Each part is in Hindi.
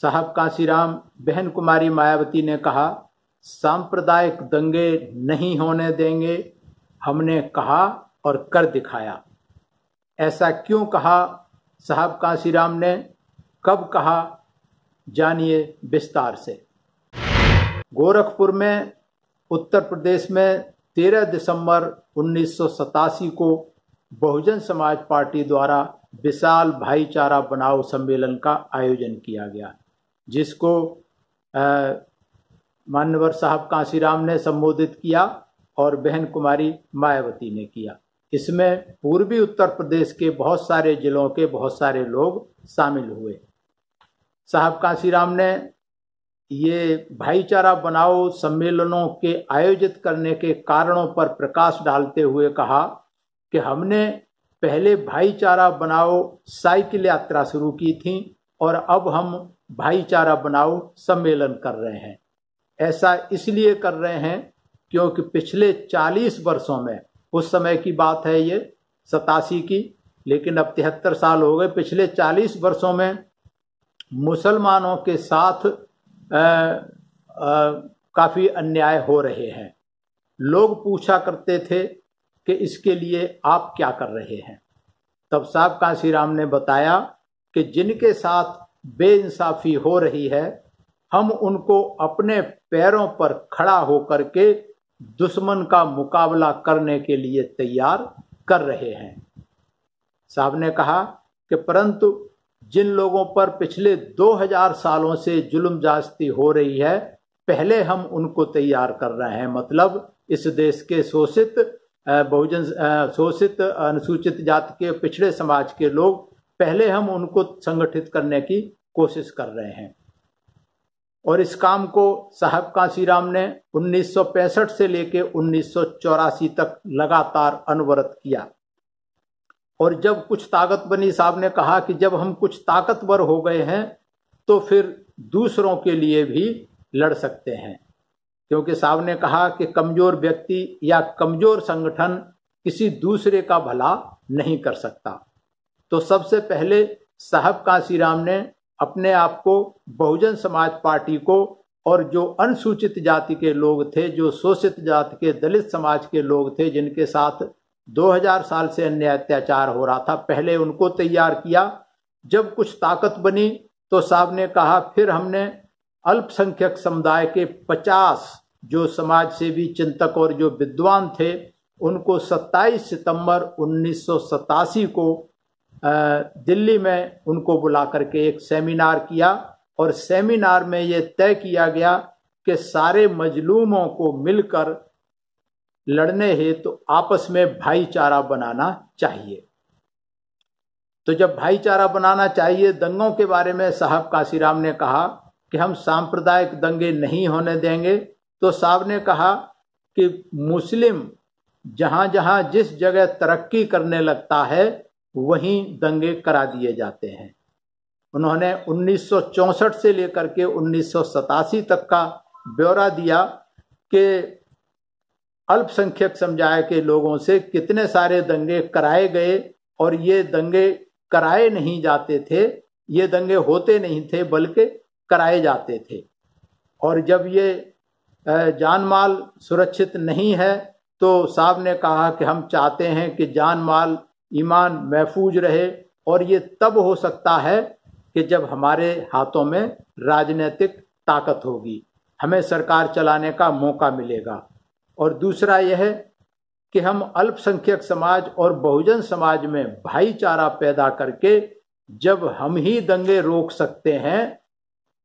साहब कांशीराम बहन कुमारी मायावती ने कहा, सांप्रदायिक दंगे नहीं होने देंगे। हमने कहा और कर दिखाया। ऐसा क्यों कहा साहब कांशीराम ने, कब कहा, जानिए विस्तार से। गोरखपुर में उत्तर प्रदेश में 13 दिसंबर 1987 को बहुजन समाज पार्टी द्वारा विशाल भाईचारा बनाओ सम्मेलन का आयोजन किया गया, जिसको मान्यवर साहब कांशीराम ने संबोधित किया और बहन कुमारी मायावती ने किया। इसमें पूर्वी उत्तर प्रदेश के बहुत सारे जिलों के बहुत सारे लोग शामिल हुए। साहब कांशीराम ने ये भाईचारा बनाओ सम्मेलनों के आयोजित करने के कारणों पर प्रकाश डालते हुए कहा कि हमने पहले भाईचारा बनाओ साइकिल यात्रा शुरू की थी और अब हम भाईचारा बनाओ सम्मेलन कर रहे हैं। ऐसा इसलिए कर रहे हैं क्योंकि पिछले 40 वर्षों में, उस समय की बात है ये 87 की, लेकिन अब 73 साल हो गए, पिछले 40 वर्षों में मुसलमानों के साथ काफ़ी अन्याय हो रहे हैं। लोग पूछा करते थे कि इसके लिए आप क्या कर रहे हैं। तब साहब कांशीराम ने बताया कि जिनके साथ बेइंसाफी हो रही है, हम उनको अपने पैरों पर खड़ा होकर के दुश्मन का मुकाबला करने के लिए तैयार कर रहे हैं। साहब ने कहा कि परंतु जिन लोगों पर पिछले 2000 सालों से जुल्म ज्यादती हो रही है, पहले हम उनको तैयार कर रहे हैं। मतलब इस देश के शोषित शोषित अनुसूचित जाति के पिछड़े समाज के लोग, पहले हम उनको संगठित करने की कोशिश कर रहे हैं। और इस काम को साहब कांशीराम ने 1965 से लेकर 1984 तक लगातार अनवरत किया। और जब कुछ ताकत बनी, साहब ने कहा कि जब हम कुछ ताकतवर हो गए हैं तो फिर दूसरों के लिए भी लड़ सकते हैं, क्योंकि साहब ने कहा कि कमजोर व्यक्ति या कमजोर संगठन किसी दूसरे का भला नहीं कर सकता। तो सबसे पहले साहब कांशीराम ने अपने आप को बहुजन समाज पार्टी को और जो अनुसूचित जाति के लोग थे, जो शोषित जाति के दलित समाज के लोग थे, जिनके साथ 2000 साल से अन्याय अत्याचार हो रहा था, पहले उनको तैयार किया। जब कुछ ताकत बनी तो साहब ने कहा फिर हमने अल्पसंख्यक समुदाय के 50 जो समाज सेवी चिंतक और जो विद्वान थे, उनको 27 सितंबर 1987 को दिल्ली में उनको बुला करके एक सेमिनार किया। और सेमिनार में ये तय किया गया कि सारे मजलूमों को मिलकर लड़ने हेतु तो आपस में भाईचारा बनाना चाहिए। तो जब भाईचारा बनाना चाहिए, दंगों के बारे में साहब कांशीराम ने कहा कि हम सांप्रदायिक दंगे नहीं होने देंगे। तो साहब ने कहा कि मुस्लिम जहां जहां जिस जगह तरक्की करने लगता है वहीं दंगे करा दिए जाते हैं। उन्होंने 1964 से लेकर के 1987 तक का ब्यौरा दिया कि अल्पसंख्यक समुदाय के लोगों से कितने सारे दंगे कराए गए, और ये दंगे कराए नहीं जाते थे, ये दंगे होते नहीं थे बल्कि कराए जाते थे। और जब ये जान माल सुरक्षित नहीं है तो साहब ने कहा कि हम चाहते हैं कि जान माल ईमान महफूज रहे, और ये तब हो सकता है कि जब हमारे हाथों में राजनीतिक ताकत होगी, हमें सरकार चलाने का मौका मिलेगा। और दूसरा यह है कि हम अल्पसंख्यक समाज और बहुजन समाज में भाईचारा पैदा करके जब हम ही दंगे रोक सकते हैं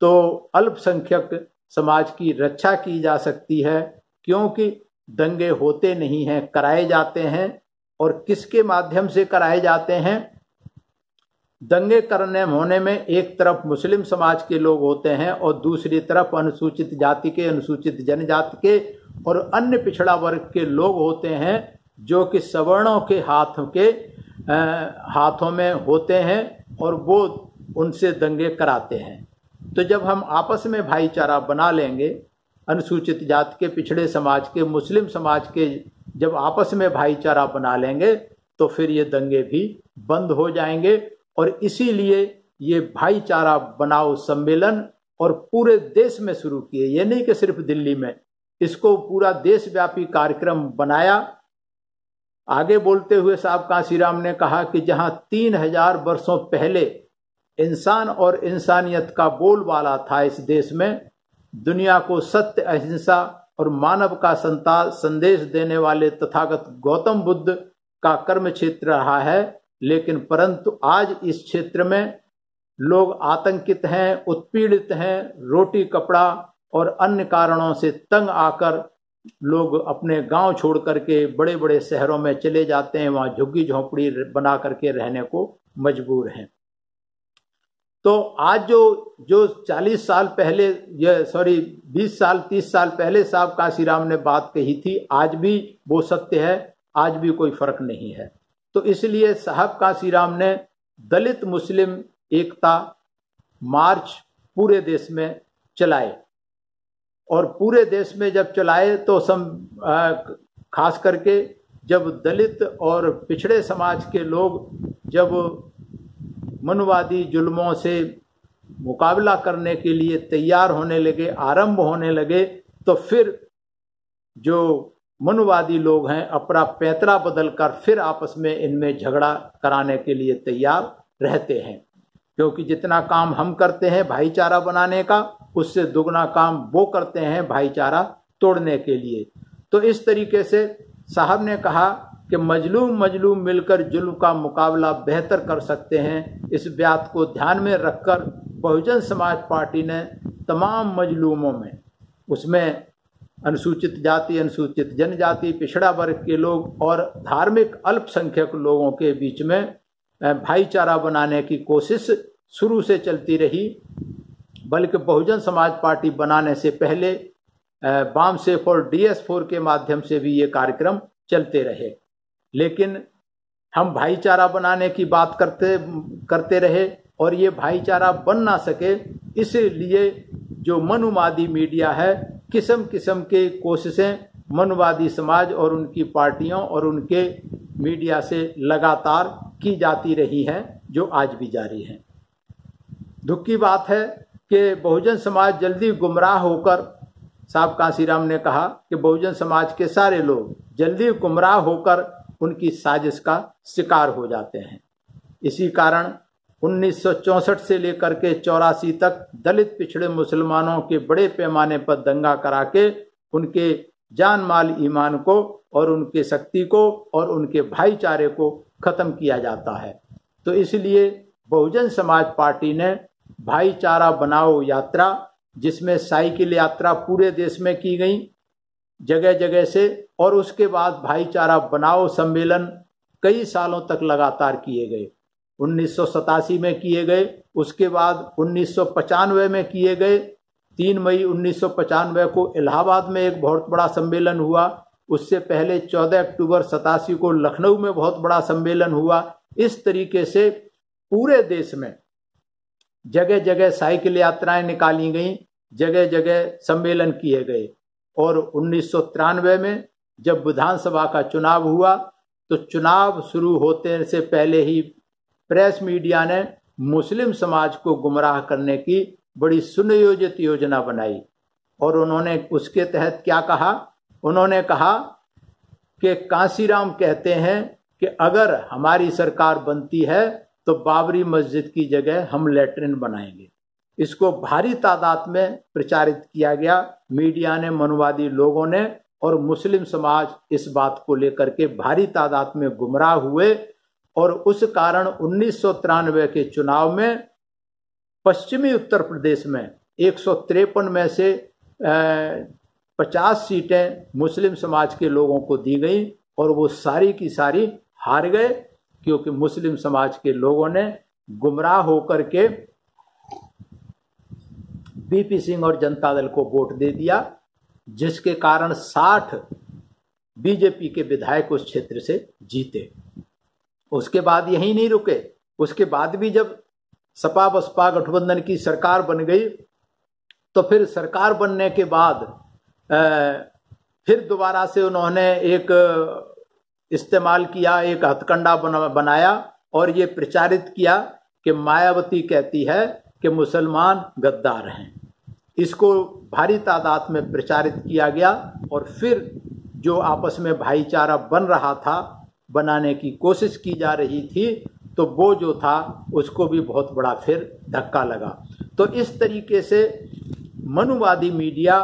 तो अल्पसंख्यक समाज की रक्षा की जा सकती है, क्योंकि दंगे होते नहीं हैं, कराए जाते हैं। और किसके माध्यम से कराए जाते हैं? दंगे करने होने में एक तरफ मुस्लिम समाज के लोग होते हैं और दूसरी तरफ अनुसूचित जाति के, अनुसूचित जनजाति के और अन्य पिछड़ा वर्ग के लोग होते हैं, जो कि सवर्णों के हाथों में होते हैं और वो उनसे दंगे कराते हैं। तो जब हम आपस में भाईचारा बना लेंगे, अनुसूचित जाति के, पिछड़े समाज के, मुस्लिम समाज के जब आपस में भाईचारा बना लेंगे तो फिर ये दंगे भी बंद हो जाएंगे। और इसीलिए ये भाईचारा बनाओ सम्मेलन और पूरे देश में शुरू किए। ये नहीं कि सिर्फ दिल्ली में, इसको पूरा देशव्यापी कार्यक्रम बनाया। आगे बोलते हुए साहब कांशीराम ने कहा कि जहां 3000 वर्षों पहले इंसान और इंसानियत का बोलबाला था इस देश में, दुनिया को सत्य, अहिंसा और मानव का संदेश देने वाले तथागत गौतम बुद्ध का कर्म क्षेत्र रहा है, लेकिन परंतु आज इस क्षेत्र में लोग आतंकित हैं, उत्पीड़ित हैं, रोटी कपड़ा और अन्य कारणों से तंग आकर लोग अपने गांव छोड़ करके बड़े बड़े शहरों में चले जाते हैं, वहां झुग्गी झोंपड़ी बना करके रहने को मजबूर हैं। तो आज जो 40 साल पहले, 20 साल 30 साल पहले साहब कांशीराम ने बात कही थी, आज भी वो सत्य है, आज भी कोई फर्क नहीं है। तो इसलिए साहब कांशीराम ने दलित मुस्लिम एकता मार्च पूरे देश में चलाए, और पूरे देश में जब चलाए तो खास करके जब दलित और पिछड़े समाज के लोग जब मनुवादी जुल्मों से मुकाबला करने के लिए तैयार होने लगे, आरंभ होने लगे, तो फिर जो मनुवादी लोग हैं अपना पैंतरा बदलकर फिर आपस में इनमें झगड़ा कराने के लिए तैयार रहते हैं, क्योंकि जितना काम हम करते हैं भाईचारा बनाने का, उससे दुगना काम वो करते हैं भाईचारा तोड़ने के लिए। तो इस तरीके से साहब ने कहा कि मजलूम मिलकर जुल्म का मुकाबला बेहतर कर सकते हैं। इस बात को ध्यान में रखकर बहुजन समाज पार्टी ने तमाम मजलूमों में, उसमें अनुसूचित जाति, अनुसूचित जनजाति, पिछड़ा वर्ग के लोग और धार्मिक अल्पसंख्यक लोगों के बीच में भाईचारा बनाने की कोशिश शुरू से चलती रही। बल्कि बहुजन समाज पार्टी बनाने से पहले बामसेफ और DS4 के माध्यम से भी ये कार्यक्रम चलते रहे, लेकिन हम भाईचारा बनाने की बात करते रहे और ये भाईचारा बन ना सके, इसलिए जो मनुवादी मीडिया है, किस्म किस्म के कोशिशें मनुवादी समाज और उनकी पार्टियों और उनके मीडिया से लगातार की जाती रही हैं, जो आज भी जारी हैं। दुख की बात है कि बहुजन समाज जल्दी गुमराह होकर, साहब कांशीराम ने कहा कि बहुजन समाज के सारे लोग जल्दी गुमराह होकर उनकी साजिश का शिकार हो जाते हैं। इसी कारण 1964 से लेकर के 84 तक दलित पिछड़े मुसलमानों के बड़े पैमाने पर दंगा करा के उनके जान माल ईमान को और उनके शक्ति को और उनके भाईचारे को खत्म किया जाता है। तो इसलिए बहुजन समाज पार्टी ने भाईचारा बनाओ यात्रा, जिसमें साइकिल यात्रा पूरे देश में की गई जगह जगह से, और उसके बाद भाईचारा बनाओ सम्मेलन कई सालों तक लगातार किए गए। 1987 में किए गए, उसके बाद 1995 में किए गए। 3 मई 1995 को इलाहाबाद में एक बहुत बड़ा सम्मेलन हुआ। उससे पहले 14 अक्टूबर 87 को लखनऊ में बहुत बड़ा सम्मेलन हुआ। इस तरीके से पूरे देश में जगह जगह साइकिल यात्राएं निकाली गई, जगह जगह सम्मेलन किए गए। और 1993 में जब विधानसभा का चुनाव हुआ, तो चुनाव शुरू होते से पहले ही प्रेस मीडिया ने मुस्लिम समाज को गुमराह करने की बड़ी सुनियोजित योजना बनाई। और उन्होंने उसके तहत क्या कहा? उन्होंने कहा कि कांशीराम कहते हैं कि अगर हमारी सरकार बनती है तो बाबरी मस्जिद की जगह हम लैट्रिन बनाएंगे। इसको भारी तादाद में प्रचारित किया गया मीडिया ने, मनुवादी लोगों ने, और मुस्लिम समाज इस बात को लेकर के भारी तादाद में गुमराह हुए। और उस कारण 1993 के चुनाव में पश्चिमी उत्तर प्रदेश में 153 में से 50 सीटें मुस्लिम समाज के लोगों को दी गई, और वो सारी की सारी हार गए, क्योंकि मुस्लिम समाज के लोगों ने गुमराह होकर के बीपी सिंह और जनता दल को वोट दे दिया, जिसके कारण 60 बीजेपी के विधायक उस क्षेत्र से जीते। उसके बाद यही नहीं रुके, उसके बाद भी जब सपा बसपा गठबंधन की सरकार बन गई, तो फिर सरकार बनने के बाद फिर दोबारा से उन्होंने एक इस्तेमाल किया, एक हथकंडा बनाया और ये प्रचारित किया कि मायावती कहती है कि मुसलमान गद्दार हैं। इसको भारी तादाद में प्रचारित किया गया और फिर जो आपस में भाईचारा बन रहा था, बनाने की कोशिश की जा रही थी, तो वो जो था उसको भी बहुत बड़ा फिर धक्का लगा। तो इस तरीके से मनुवादी मीडिया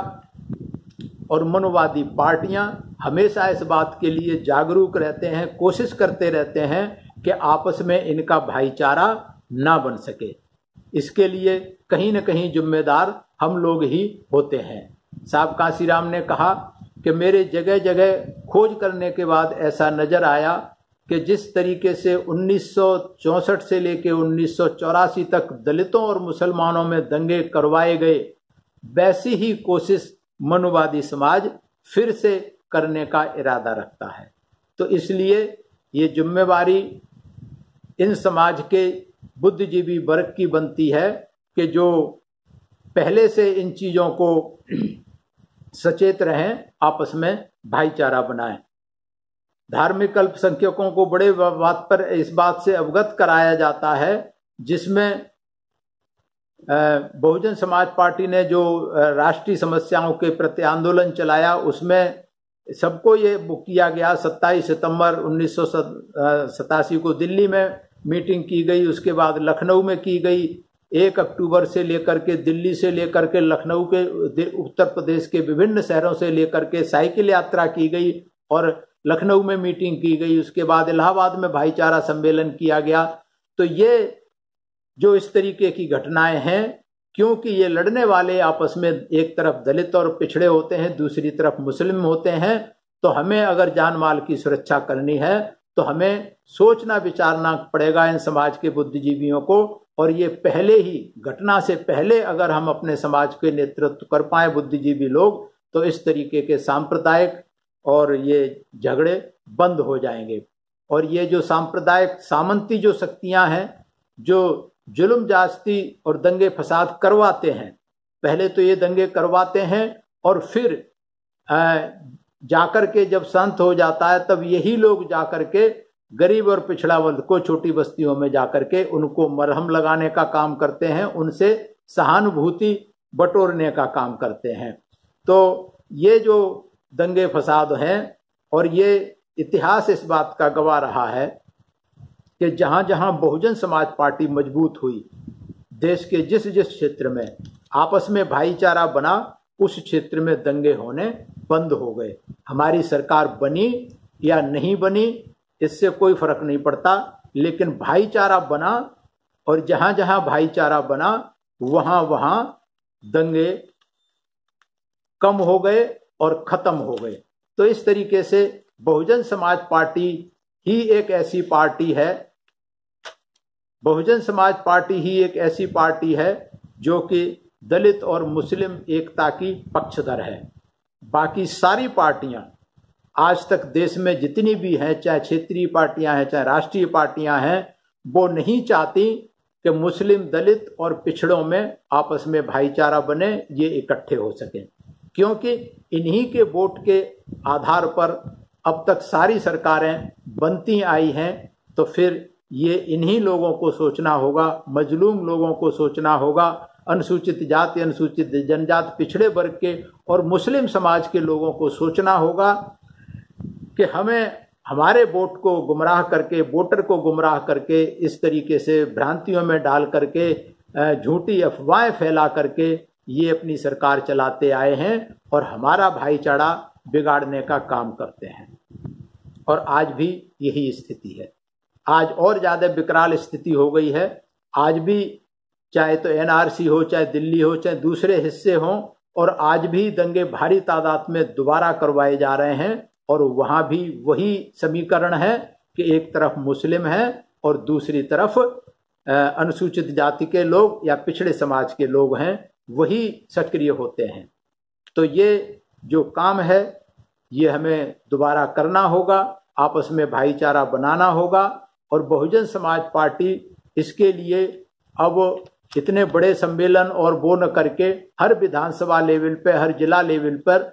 और मनुवादी पार्टियां हमेशा इस बात के लिए जागरूक रहते हैं, कोशिश करते रहते हैं कि आपस में इनका भाईचारा ना बन सके। इसके लिए कहीं न कहीं जिम्मेदार हम लोग ही होते हैं। साहब कांसीराम ने कहा कि मेरे जगह जगह खोज करने के बाद ऐसा नजर आया कि जिस तरीके से 1964 से लेकर 1984 तक दलितों और मुसलमानों में दंगे करवाए गए, वैसी ही कोशिश मनुवादी समाज फिर से करने का इरादा रखता है। तो इसलिए ये जिम्मेवारी इन समाज के बुद्धिजीवी वर्ग की बनती है कि जो पहले से इन चीज़ों को सचेत रहें, आपस में भाईचारा बनाएं। धार्मिक अल्पसंख्यकों को बड़े बात पर इस बात से अवगत कराया जाता है, जिसमें बहुजन समाज पार्टी ने जो राष्ट्रीय समस्याओं के प्रति आंदोलन चलाया, उसमें सबको ये किया गया। 27 सितंबर 1987 को दिल्ली में मीटिंग की गई, उसके बाद लखनऊ में की गई। 1 अक्टूबर से लेकर के दिल्ली से लेकर के लखनऊ के उत्तर प्रदेश के विभिन्न शहरों से लेकर के साइकिल यात्रा की गई और लखनऊ में मीटिंग की गई। उसके बाद इलाहाबाद में भाईचारा सम्मेलन किया गया। तो ये जो इस तरीके की घटनाएं हैं, क्योंकि ये लड़ने वाले आपस में एक तरफ दलित और पिछड़े होते हैं, दूसरी तरफ मुस्लिम होते हैं, तो हमें अगर जान माल की सुरक्षा करनी है तो हमें सोचना विचारना पड़ेगा इन समाज के बुद्धिजीवियों को। और ये पहले ही घटना से पहले अगर हम अपने समाज के नेतृत्व कर पाए बुद्धिजीवी लोग, तो इस तरीके के सांप्रदायिक और ये झगड़े बंद हो जाएंगे। और ये जो सांप्रदायिक सामंती जो शक्तियां हैं, जो जुल्म जास्ती और दंगे फसाद करवाते हैं, पहले तो ये दंगे करवाते हैं और फिर जाकर के जब शांत हो जाता है, तब यही लोग जाकर के गरीब और पिछड़ा वर्ग को छोटी बस्तियों में जाकर के उनको मरहम लगाने का काम करते हैं, उनसे सहानुभूति बटोरने का काम करते हैं। तो ये जो दंगे फसाद हैं, और ये इतिहास इस बात का गवाह रहा है कि जहां जहां बहुजन समाज पार्टी मजबूत हुई, देश के जिस जिस क्षेत्र में आपस में भाईचारा बना, उस क्षेत्र में दंगे होने बंद हो गए। हमारी सरकार बनी या नहीं बनी, इससे कोई फर्क नहीं पड़ता, लेकिन भाईचारा बना, और जहां जहां भाईचारा बना वहां वहां दंगे कम हो गए और खत्म हो गए। तो इस तरीके से बहुजन समाज पार्टी ही एक ऐसी पार्टी है, बहुजन समाज पार्टी ही एक ऐसी पार्टी है जो कि दलित और मुस्लिम एकता की पक्षधर है। बाकी सारी पार्टियां आज तक देश में जितनी भी हैं, चाहे क्षेत्रीय पार्टियां हैं चाहे राष्ट्रीय पार्टियां हैं, वो नहीं चाहती कि मुस्लिम, दलित और पिछड़ों में आपस में भाईचारा बने, ये इकट्ठे हो सकें, क्योंकि इन्हीं के वोट के आधार पर अब तक सारी सरकारें बनती आई हैं। तो फिर ये इन्हीं लोगों को सोचना होगा, मजलूम लोगों को सोचना होगा, अनुसूचित जाति, अनुसूचित जनजाति, पिछड़े वर्ग के और मुस्लिम समाज के लोगों को सोचना होगा कि हमें हमारे वोट को गुमराह करके, वोटर को गुमराह करके, इस तरीके से भ्रांतियों में डाल करके, झूठी अफवाहें फैला करके ये अपनी सरकार चलाते आए हैं और हमारा भाईचारा बिगाड़ने का काम करते हैं। और आज भी यही स्थिति है। आज और ज़्यादा विकराल स्थिति हो गई है। आज भी चाहे तो एनआरसी हो, चाहे दिल्ली हो, चाहे दूसरे हिस्से हों, और आज भी दंगे भारी तादाद में दोबारा करवाए जा रहे हैं। और वहाँ भी वही समीकरण है कि एक तरफ मुस्लिम है और दूसरी तरफ अनुसूचित जाति के लोग या पिछड़े समाज के लोग हैं, वही सक्रिय होते हैं। तो ये जो काम है ये हमें दोबारा करना होगा, आपस में भाईचारा बनाना होगा। और बहुजन समाज पार्टी इसके लिए अब इतने बड़े सम्मेलन और वो न करके हर विधानसभा लेवल पे, हर जिला लेवल पर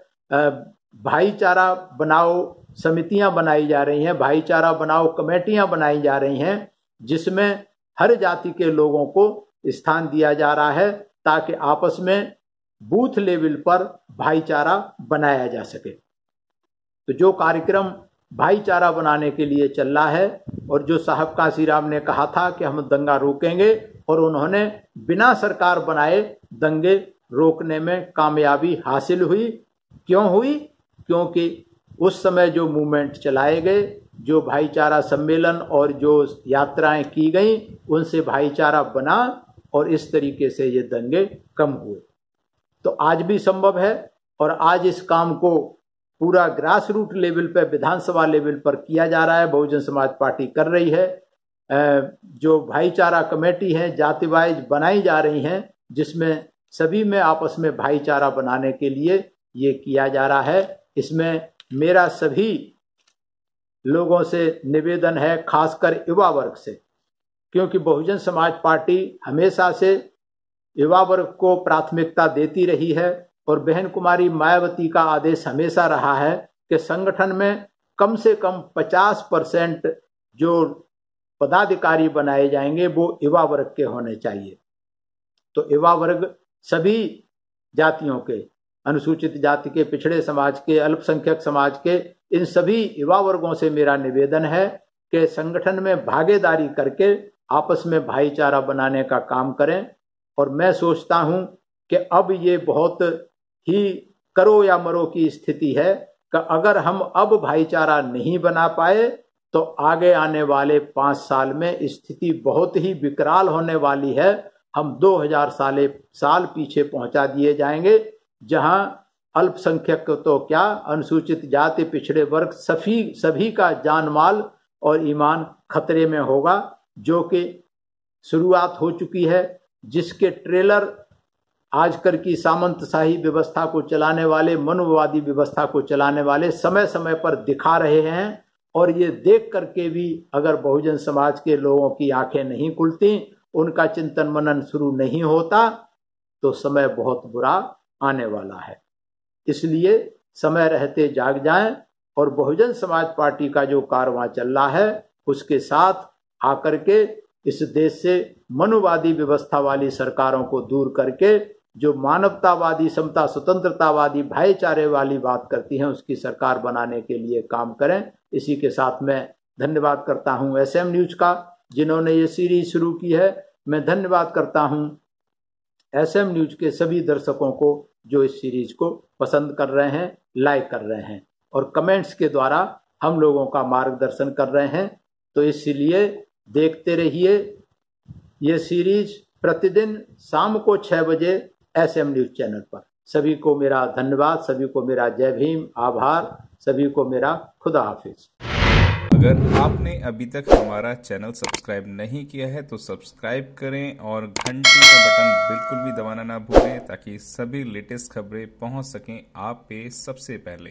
भाईचारा बनाओ समितियां बनाई जा रही हैं, भाईचारा बनाओ कमेटियां बनाई जा रही हैं, जिसमें हर जाति के लोगों को स्थान दिया जा रहा है ताकि आपस में बूथ लेवल पर भाईचारा बनाया जा सके। तो जो कार्यक्रम भाईचारा बनाने के लिए चल रहा है और जो साहब कांसीराम ने कहा था कि हम दंगा रोकेंगे, और उन्होंने बिना सरकार बनाए दंगे रोकने में कामयाबी हासिल हुई। क्यों हुई? क्योंकि उस समय जो मूवमेंट चलाए गए, जो भाईचारा सम्मेलन और जो यात्राएं की गई, उनसे भाईचारा बना और इस तरीके से ये दंगे कम हुए। तो आज भी संभव है और आज इस काम को पूरा ग्रास रूट लेवल पर, विधानसभा लेवल पर किया जा रहा है। बहुजन समाज पार्टी कर रही है। जो भाईचारा कमेटी है जाति वाइज बनाई जा रही हैं, जिसमें सभी में आपस में भाईचारा बनाने के लिए ये किया जा रहा है। इसमें मेरा सभी लोगों से निवेदन है, खासकर युवा वर्ग से, क्योंकि बहुजन समाज पार्टी हमेशा से युवा वर्ग को प्राथमिकता देती रही है और बहन कुमारी मायावती का आदेश हमेशा रहा है कि संगठन में कम से कम 50% जो पदाधिकारी बनाए जाएंगे वो युवा वर्ग के होने चाहिए। तो युवा वर्ग सभी जातियों के, अनुसूचित जाति के, पिछड़े समाज के, अल्पसंख्यक समाज के, इन सभी युवा वर्गों से मेरा निवेदन है कि संगठन में भागीदारी करके आपस में भाईचारा बनाने का काम करें। और मैं सोचता हूं कि अब ये बहुत ही करो या मरो की स्थिति है कि अगर हम अब भाईचारा नहीं बना पाए तो आगे आने वाले 5 साल में स्थिति बहुत ही विकराल होने वाली है। हम 2000 साल पीछे पहुंचा दिए जाएंगे, जहां अल्पसंख्यक तो क्या, अनुसूचित जाति, पिछड़े वर्ग, सभी का जान माल और ईमान खतरे में होगा, जो कि शुरुआत हो चुकी है, जिसके ट्रेलर आजकल की सामंतशाही व्यवस्था को चलाने वाले, मनुवादी व्यवस्था को चलाने वाले समय समय पर दिखा रहे हैं। और ये देख करके भी अगर बहुजन समाज के लोगों की आंखें नहीं खुलती, उनका चिंतन मनन शुरू नहीं होता, तो समय बहुत बुरा आने वाला है। इसलिए समय रहते जाग जाएं और बहुजन समाज पार्टी का जो कारवां चल रहा है उसके साथ आकर के इस देश से मनुवादी व्यवस्था वाली सरकारों को दूर करके जो मानवतावादी, समता, स्वतंत्रतावादी, भाईचारे वाली बात करती हैं, उसकी सरकार बनाने के लिए काम करें। इसी के साथ मैं धन्यवाद करता हूं एसएम न्यूज का, जिन्होंने ये सीरीज शुरू की है। मैं धन्यवाद करता हूं एसएम न्यूज के सभी दर्शकों को जो इस सीरीज को पसंद कर रहे हैं, लाइक कर रहे हैं और कमेंट्स के द्वारा हम लोगों का मार्गदर्शन कर रहे हैं। तो इसलिए देखते रहिए ये सीरीज प्रतिदिन शाम को 6 बजे एसएम न्यूज चैनल पर। सभी को मेरा धन्यवाद, सभी को मेरा जय भीम, आभार, सभी को मेरा खुदा हाफिज। अगर आपने अभी तक हमारा चैनल सब्सक्राइब नहीं किया है तो सब्सक्राइब करें और घंटी का बटन बिल्कुल भी दबाना ना भूलें, ताकि सभी लेटेस्ट खबरें पहुंच सकें आप पे सबसे पहले।